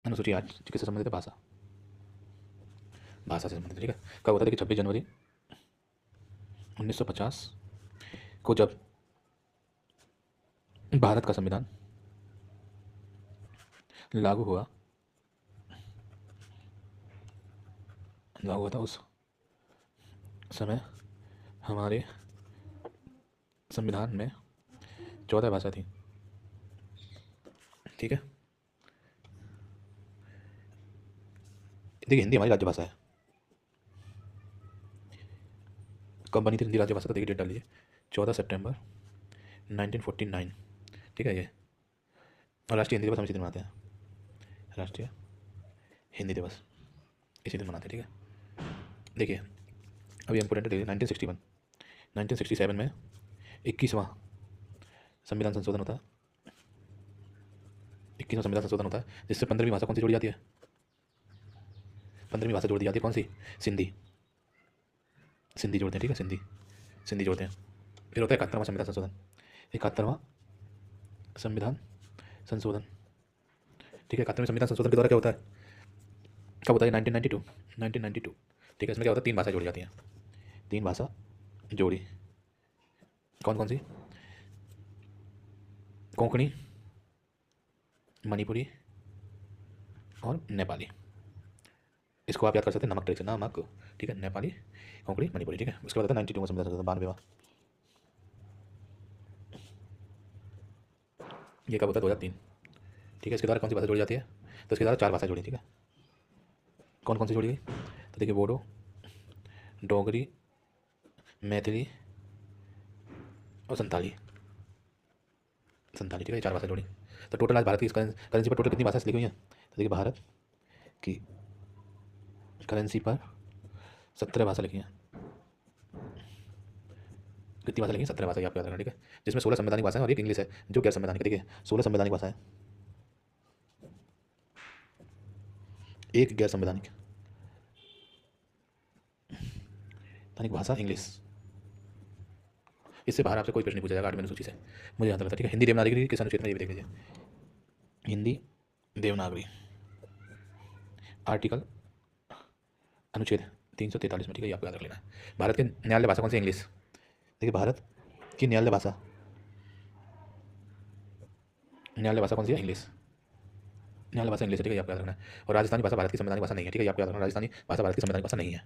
अनुसूची 8 किससे संबंधित है? भाषा, भाषा से संबंधित, ठीक है। कब होता है? देखिए 26 जनवरी 1950 को, जब भारत का संविधान लागू हुआ, था उस समय हमारे संविधान में 14 भाषा थी, ठीक है। देखिए हिंदी हमारी राज्य भाषा है। कब बनी थी हिंदी राज्य भाषा? तो देखिए डेट डाल लीजिए, 14 सितंबर 1949, ठीक है ये। और राष्ट्रीय हिंदी दिवस हम इसी दिन मनाते हैं, राष्ट्रीय हिंदी दिवस इसी दिन मनाते हैं, ठीक है। देखिए अभी इंपोर्टेंट है, देखिए 1967 में 21वां संविधान संशोधन होता है, 21वां संविधान संशोधन होता है, जिससे 15वीं भाषा कौन सी जोड़ी जाती है? 15वीं भाषा जोड़ दी जाती है, कौन सी? सिंधी, सिंधी जोड़ते हैं, ठीक है, सिंधी, सिंधी जोड़ते हैं। फिर होता है 71वां संविधान संशोधन, 71वां संविधान संशोधन, ठीक है। 71वें संविधान संशोधन के द्वारा क्या होता है? कब होता है? 1992, ठीक है। इसमें क्या होता है? 3 भाषा जोड़ी जाती हैं, 3 भाषा जोड़ी, कौन कौन सी? कोंकणी, मणिपुरी और नेपाली। इसको आप याद कर सकते हैं नमक ट्रिक से, नमक, ठीक है। नेपाली, कोंकणी, मणिपुरी, ठीक है। उसके बाद आता है 92 संविधान संशोधन, 92वां, ये कब होता है? 2003, ठीक है। इसके द्वारा कौन सी भाषा जोड़ी जाती है? तो इसके द्वारा 4 भाषा जोड़ी, ठीक है। कौन कौन सी जोड़ी गई? तो देखिए बोडो, डोगरी, मैथिली और संताली, संताली, ठीक है। ये 4 भाषा जोड़ी। तो टोटल आज भारत की करेंसी पर टोटल कितनी भाषा लिखी हुई है? तो देखिए भारत की करेंसी पर 17 भाषा लिखी हैं। कितनी भाषा लिखी है? 17 भाषा, आपको याद रखना, ठीक है। जिसमें 16 संवैधानिक भाषा है और एक इंग्लिश है जो गैर संवैधानिक है। देखिए 16 संवैधानिक भाषा है, एक गैर संवैधानिक भाषा इंग्लिश। इससे बाहर आपसे कोई प्रश्न नहीं पूछा जाएगा 8 अनुसूची से, मुझे यहाँ तक लगता है, ठीक है। हिंदी देवनागरी किस अनुच्छेद में? ये भी देख लीजिए, हिंदी देवनागरी आर्टिकल अनुच्छेद 343 में, ठीक है। ये आपको याद रख लेना है। भारत की न्यायालय भाषा कौन सी? इंग्लिश। देखिए भारत की न्यायालय भाषा, न्यायालय भाषा कौन सी है? इंग्लिश, न्यायालय भाषा इंग्लिश है, ठीक है। ये आपको याद रखना है। और राजस्थानी भाषा भारत की संवैधानिक भाषा नहीं है, ठीक है। ये आपको याद रखना, राजस्थानी भाषा भारत की संवैधानिक भाषा नहीं है।